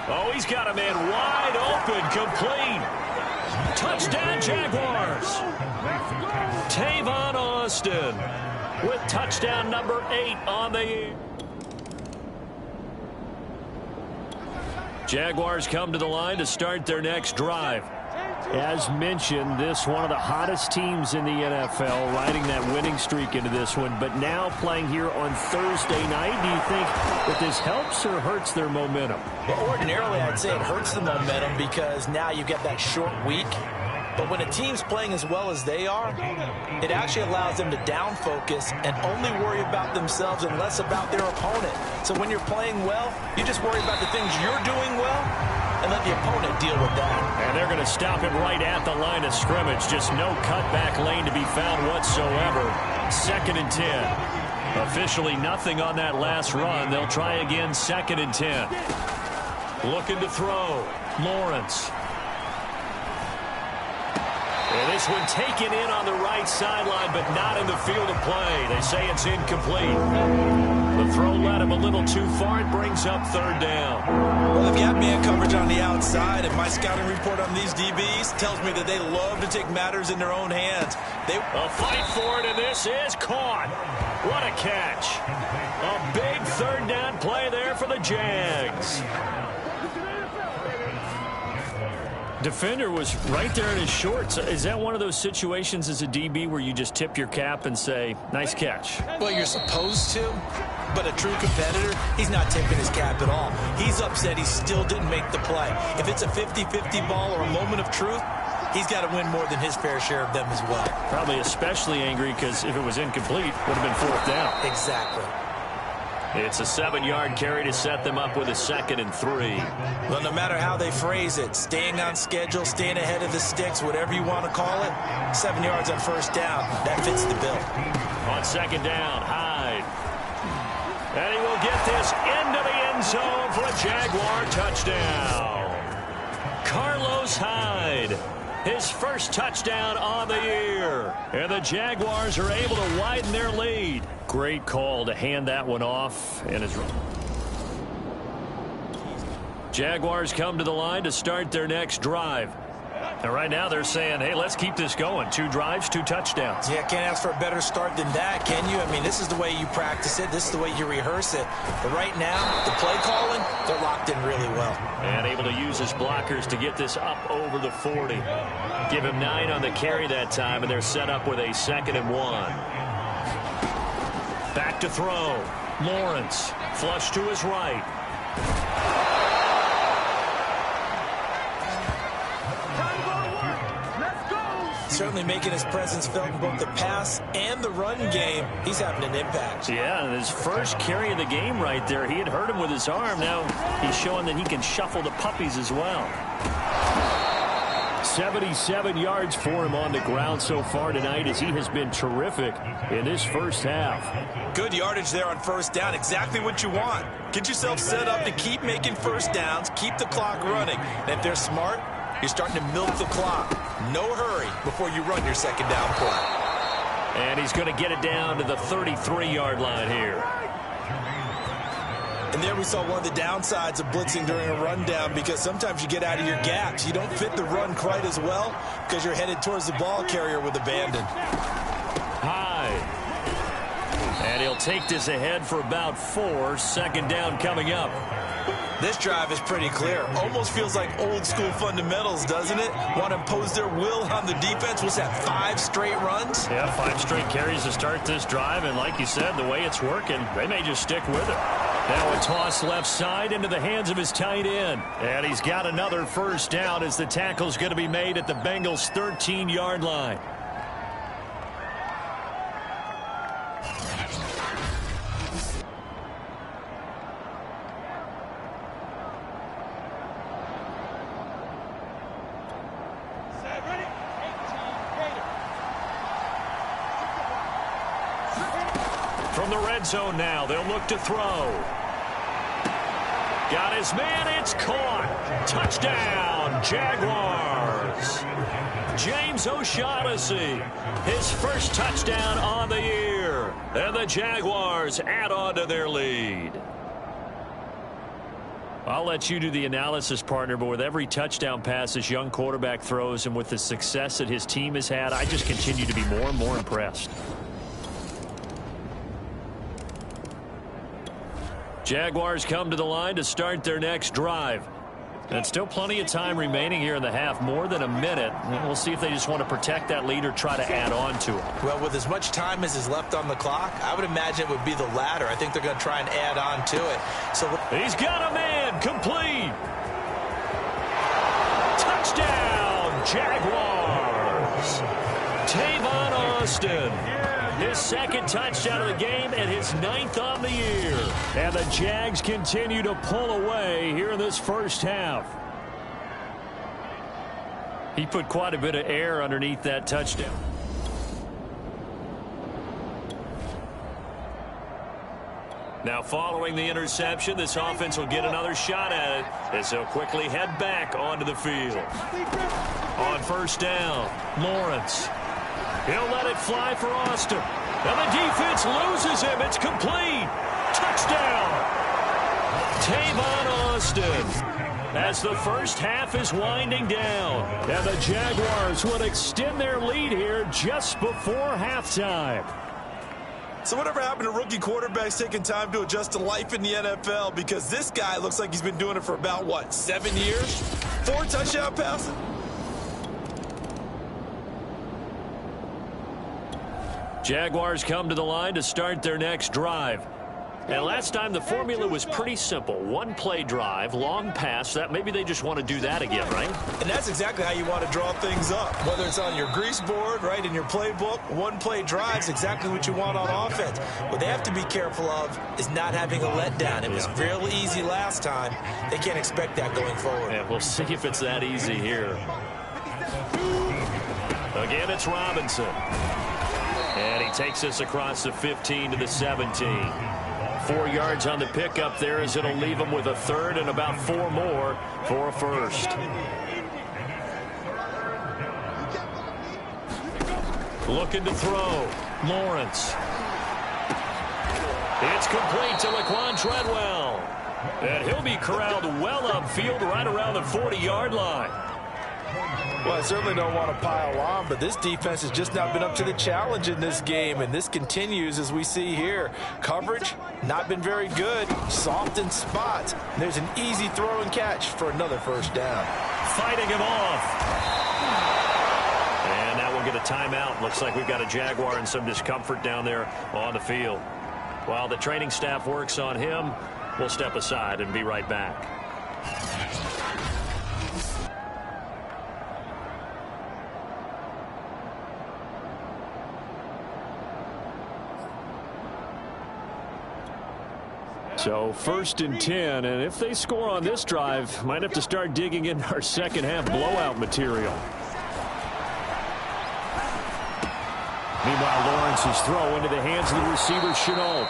Oh, he's got a man wide open, complete. Touchdown, Jaguars. Tavon Austin with touchdown number 8 on the year. Jaguars come to the line to start their next drive. As mentioned, this one of the hottest teams in the NFL, riding that winning streak into this one, but now playing here on Thursday night. Do you think that this helps or hurts their momentum? Well, ordinarily, I'd say it hurts the momentum because now you get that short week. But when a team's playing as well as they are, it actually allows them to down focus and only worry about themselves and less about their opponent. So when you're playing well, you just worry about the things you're doing well and let the opponent deal with that. And they're going to stop it right at the line of scrimmage. Just no cutback lane to be found whatsoever. 2nd and 10. Officially nothing on that last run. They'll try again, 2nd and 10. Looking to throw. Lawrence. And this one taken in on the right sideline, but not in the field of play. They say it's incomplete. The throw led him a little too far. It brings up 3rd down. Well, they've got man coverage on the outside, and my scouting report on these DBs tells me that they love to take matters in their own hands. A fight for it, and this is caught. What a catch. A big 3rd down play there for the Jags. Defender was right there in his shorts. Is that one of those situations as a DB where you just tip your cap and say, nice catch? Well, you're supposed to, but a true competitor, he's not tipping his cap at all. He's upset he still didn't make the play. If it's a 50-50 ball or a moment of truth, he's got to win more than his fair share of them as well. Probably especially angry because if it was incomplete, it would have been 4th down. Exactly. It's a 7-yard carry to set them up with a 2nd and 3. Well, no matter how they phrase it, staying on schedule, staying ahead of the sticks, whatever you want to call it, 7 yards on 1st down, that fits the bill. On 2nd down, Hyde. And he will get this into the end zone for a Jaguar touchdown. Carlos Hyde, his first touchdown on the year. And the Jaguars are able to widen their lead. Great call to hand that one off. And his Jaguars come to the line to start their next drive. And right now they're saying, hey, let's keep this going. 2 drives, 2 touchdowns. Yeah, can't ask for a better start than that, can you? I mean, this is the way you practice it. This is the way you rehearse it. But right now, the play calling, they're locked in really well. And able to use his blockers to get this up over the 40. Give him 9 on the carry that time, and they're set up with a 2nd and 1. Back to throw. Lawrence, flush to his right. Certainly making his presence felt in both the pass and the run game. He's having an impact. Yeah, and his first carry of the game right there, he had hurt him with his arm. Now he's showing that he can shuffle the puppies as well. 77 yards for him on the ground so far tonight, as he has been terrific in this first half. Good yardage there on first down. Exactly what you want. Get yourself set up to keep making first downs, keep the clock running. And if they're smart, you're starting to milk the clock. No hurry before you run your second down play. And he's going to get it down to the 33-yard line here. And there we saw one of the downsides of blitzing during a rundown, because sometimes you get out of your gaps. You don't fit the run quite as well because you're headed towards the ball carrier with abandon. High. And he'll take this ahead for about 4. Second down coming up. This drive is pretty clear. Almost feels like old school fundamentals, doesn't it? Want to impose their will on the defense. What's that, 5 straight runs? Yeah, 5 straight carries to start this drive. And like you said, the way it's working, they may just stick with it. Now a toss left side into the hands of his tight end. And he's got another first down as the tackle's going to be made at the Bengals' 13-yard line. From the red zone now, they'll look to throw. Got his man, it's caught. Touchdown, Jaguars. James O'Shaughnessy, his first touchdown on the year. And the Jaguars add on to their lead. I'll let you do the analysis, partner, but with every touchdown pass this young quarterback throws and with the success that his team has had, I just continue to be more and more impressed. Jaguars come to the line to start their next drive. And still plenty of time remaining here in the half, more than a minute. And we'll see if they just want to protect that lead or try to add on to it. Well, with as much time as is left on the clock, I would imagine it would be the latter. I think they're going to try and add on to it. So he's got a man, complete. Touchdown, Jaguars. Tavon Austin. His second touchdown of the game and his 9th on the year. And the Jags continue to pull away here in this first half. He put quite a bit of air underneath that touchdown. Now following the interception, this offense will get another shot at it as they'll quickly head back onto the field. On first down, Lawrence. He'll let it fly for Austin. And the defense loses him. It's complete. Touchdown. Tavon Austin. As the first half is winding down. And the Jaguars would extend their lead here just before halftime. So whatever happened to rookie quarterbacks taking time to adjust to life in the NFL? Because this guy looks like he's been doing it for about, what, 7 years? 4 touchdown passes? Jaguars come to the line to start their next drive. And last time the formula was pretty simple. 1-play drive, long pass. That maybe they just want to do that again, right? And that's exactly how you want to draw things up. Whether it's on your grease board, right, in your playbook, 1-play drive's exactly what you want on offense. What they have to be careful of is not having a letdown. It was real easy last time. They can't expect that going forward. Yeah, we'll see if it's that easy here. Again, it's Robinson. And he takes us across the 15 to the 17. 4 yards on the pickup there as it'll leave him with a third and about 4 more for a first. Looking to throw. Lawrence. It's complete to Laquan Treadwell. And he'll be corralled well upfield right around the 40-yard line. Well, I certainly don't want to pile on, but this defense has just not been up to the challenge in this game, and this continues as we see here. Coverage, not been very good, soft in spots. There's an easy throw and catch for another first down. Fighting him off. And now we'll get a timeout. Looks like we've got a Jaguar in some discomfort down there on the field. While the training staff works on him, we'll step aside and be right back. So 1st and 10, and if they score on this drive, might have to start digging in our second half blowout material. Meanwhile, Lawrence's throw into the hands of the receiver, Chenault.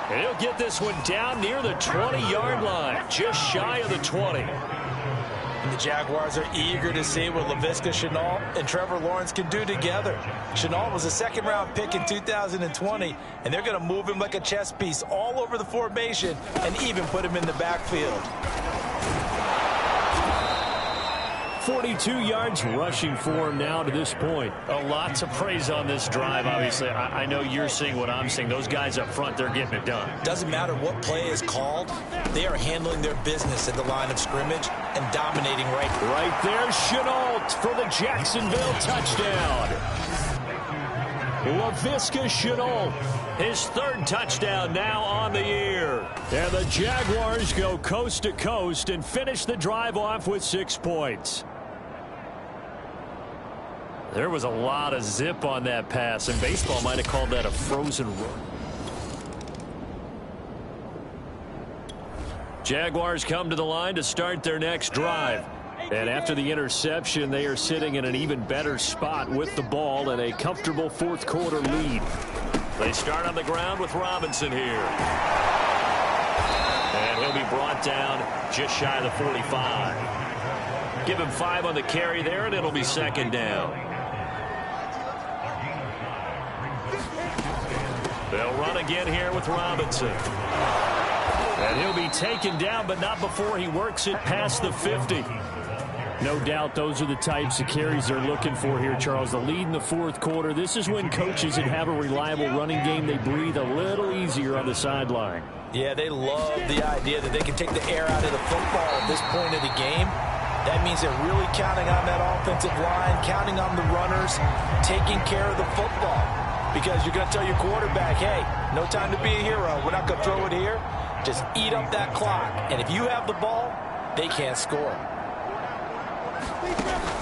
And he'll get this one down near the 20-yard line, just shy of the 20. And the Jaguars are eager to see what Laviska Shenault and Trevor Lawrence can do together. Shenault was a second-round pick in 2020, and they're going to move him like a chess piece all over the formation and even put him in the backfield. 42 yards rushing for him now to this point. A lot to praise on this drive, obviously. I know you're seeing what I'm seeing. Those guys up front, they're getting it done. Doesn't matter what play is called. They are handling their business at the line of scrimmage and dominating right there. Chenault for the Jacksonville touchdown. Laviska Shenault, his third touchdown now on the year. And the Jaguars go coast to coast and finish the drive off with 6 points. There was a lot of zip on that pass, and baseball might have called that a frozen run. Jaguars come to the line to start their next drive. And after the interception, they are sitting in an even better spot with the ball and a comfortable fourth quarter lead. They start on the ground with Robinson here. And he'll be brought down just shy of the 45. Give him 5 on the carry there, and it'll be second down. They'll run again here with Robinson. And he'll be taken down, but not before he works it past the 50. No doubt those are the types of carries they're looking for here, Charles. The lead in the fourth quarter. This is when coaches that have a reliable running game, they breathe a little easier on the sideline. Yeah, they love the idea that they can take the air out of the football at this point of the game. That means they're really counting on that offensive line, counting on the runners, taking care of the football. Because you're going to tell your quarterback, hey, no time to be a hero. We're not going to throw it here. Just eat up that clock. And if you have the ball, they can't score.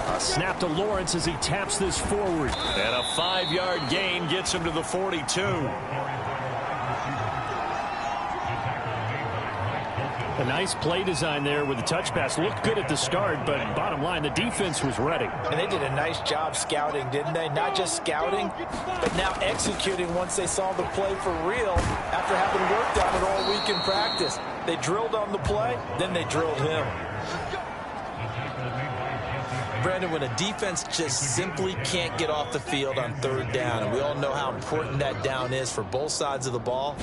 A snap to Lawrence as he taps this forward. And a 5-yard gain gets him to the 42. A nice play design there with the touch pass. Looked good at the start, but bottom line, the defense was ready. And they did a nice job scouting, didn't they? Not just scouting, but now executing once they saw the play for real after having worked on it all week in practice. They drilled on the play, then they drilled him. Brandon, when a defense just simply can't get off the field on third down, and we all know how important that down is for both sides of the ball,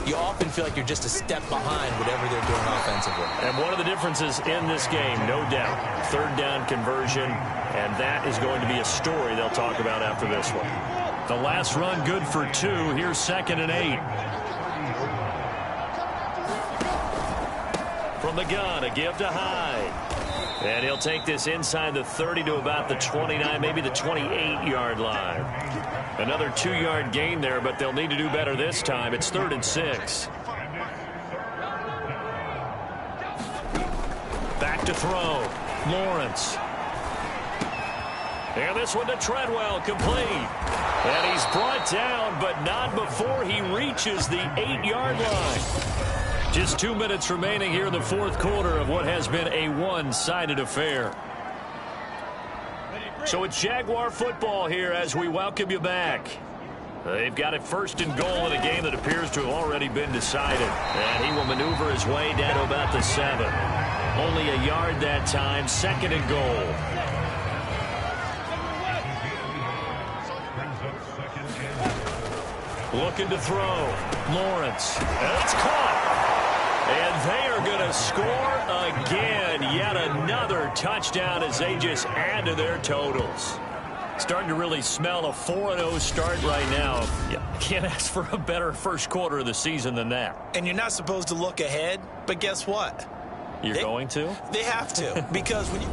you often feel like you're just a step behind whatever they're doing offensively. And one of the differences in this game, no doubt, third down conversion, and that is going to be a story they'll talk about after this one. The last run good for 2. Here's 2nd and 8. From the gun, a give to Hyde. And he'll take this inside the 30 to about the 29, maybe the 28-yard line. Another 2-yard gain there, but they'll need to do better this time. It's 3rd and 6. Back to throw. Lawrence. And this one to Treadwell, complete. And he's brought down, but not before he reaches the 8-yard line. Just 2 minutes remaining here in the fourth quarter of what has been a one-sided affair. So it's Jaguar football here as we welcome you back. They've got it 1st and goal in a game that appears to have already been decided. And he will maneuver his way down to about the 7. Only a yard that time, 2nd and goal. Looking to throw. Lawrence. And it's caught. And they are going to score again. Yet another touchdown as they just add to their totals. Starting to really smell a 4-0 start right now. You can't ask for a better first quarter of the season than that. And you're not supposed to look ahead, but guess what? You're going to? They have to. Because when you...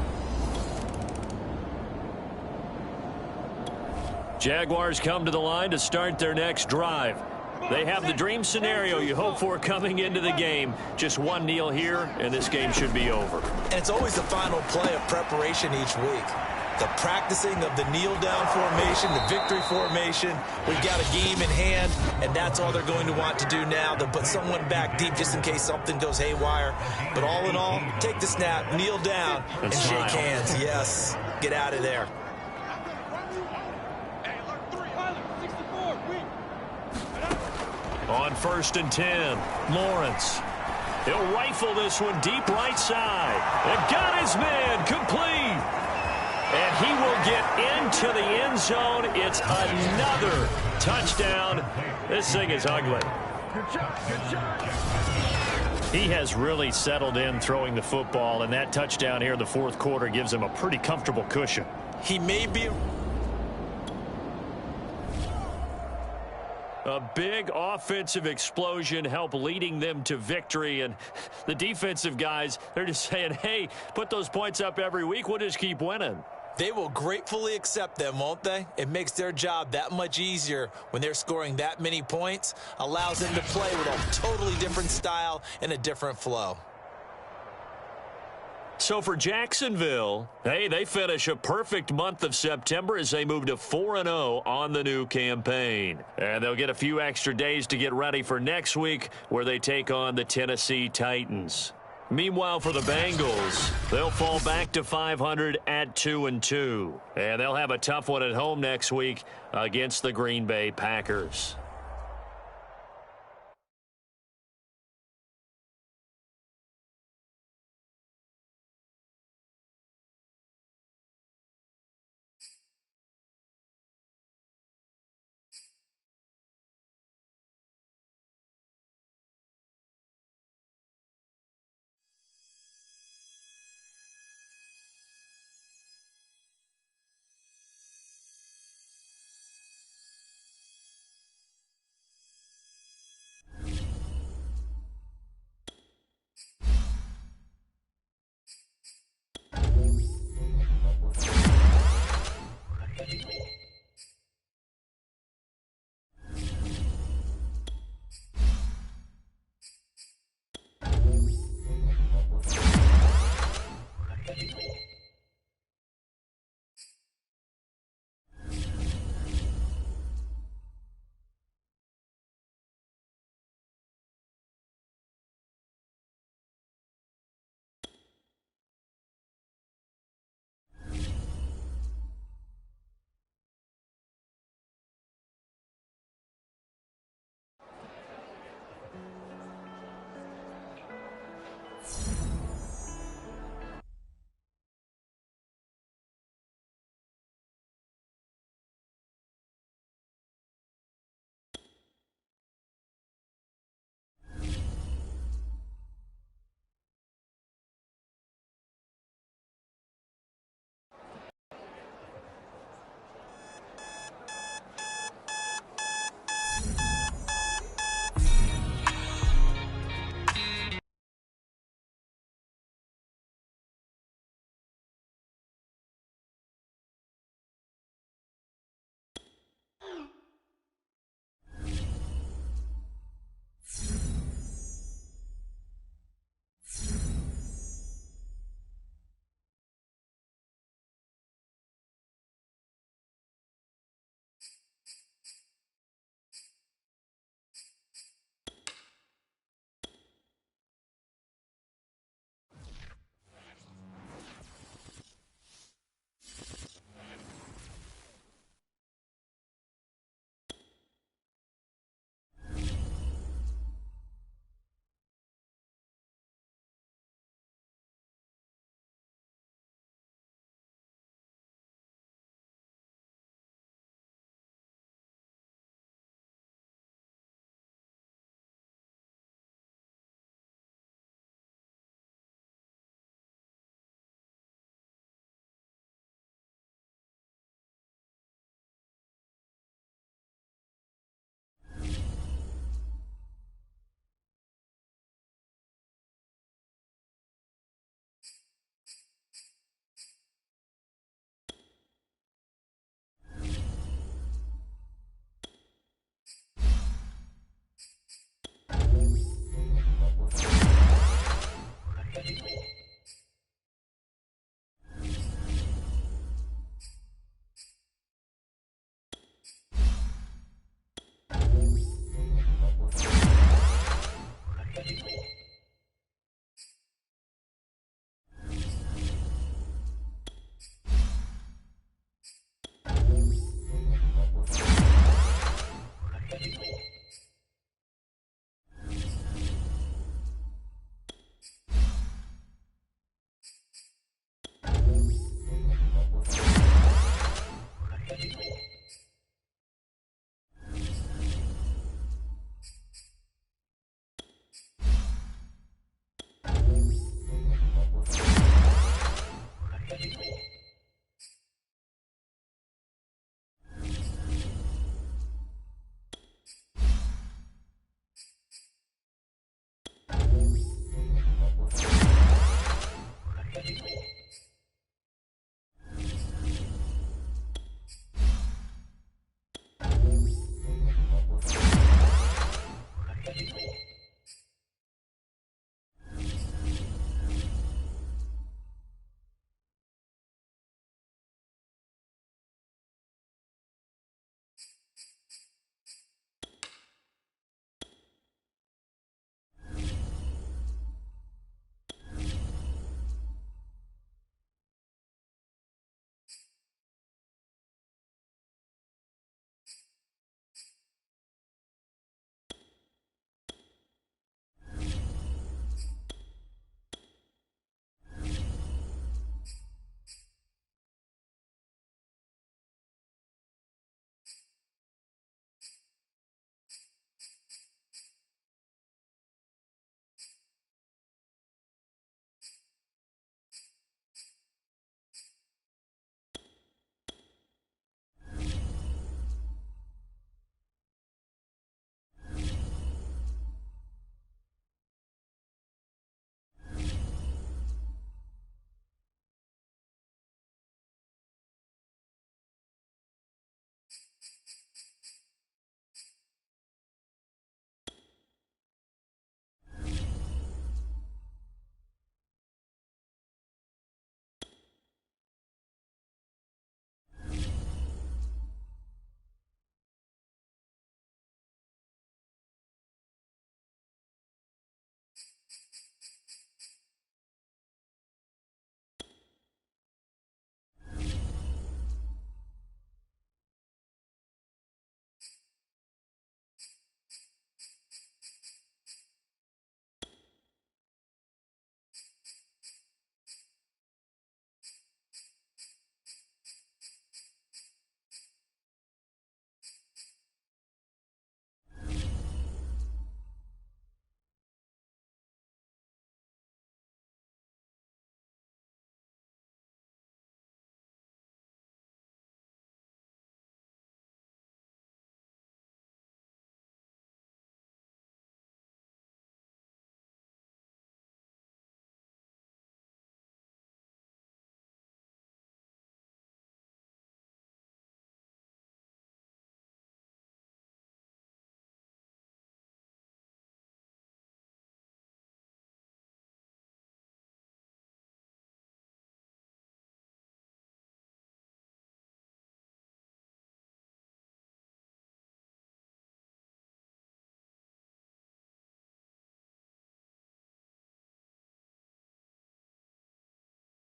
Jaguars come to the line to start their next drive. They have the dream scenario you hope for coming into the game. Just one kneel here, and this game should be over. And it's always the final play of preparation each week. The practicing of the kneel-down formation, the victory formation. We've got a game in hand, and that's all they're going to want to do now. They'll put someone back deep just in case something goes haywire. But all in all, take the snap, kneel down, and shake hands. Yes, get out of there. On 1st and 10, Lawrence. He'll rifle this one deep right side. And got his man complete. And he will get into the end zone. It's another touchdown. This thing is ugly. He has really settled in throwing the football, and that touchdown here in the fourth quarter gives him a pretty comfortable cushion. He may be... A big offensive explosion helped leading them to victory, and the defensive guys, they're just saying, hey, put those points up every week, we'll just keep winning. They will gratefully accept them, won't they? It makes their job that much easier when they're scoring that many points, allows them to play with a totally different style and a different flow. So for Jacksonville, hey, they finish a perfect month of September as they move to 4-0 on the new campaign. And they'll get a few extra days to get ready for next week where they take on the Tennessee Titans. Meanwhile, for the Bengals, they'll fall back to 500 at 2-2. And they'll have a tough one at home next week against the Green Bay Packers.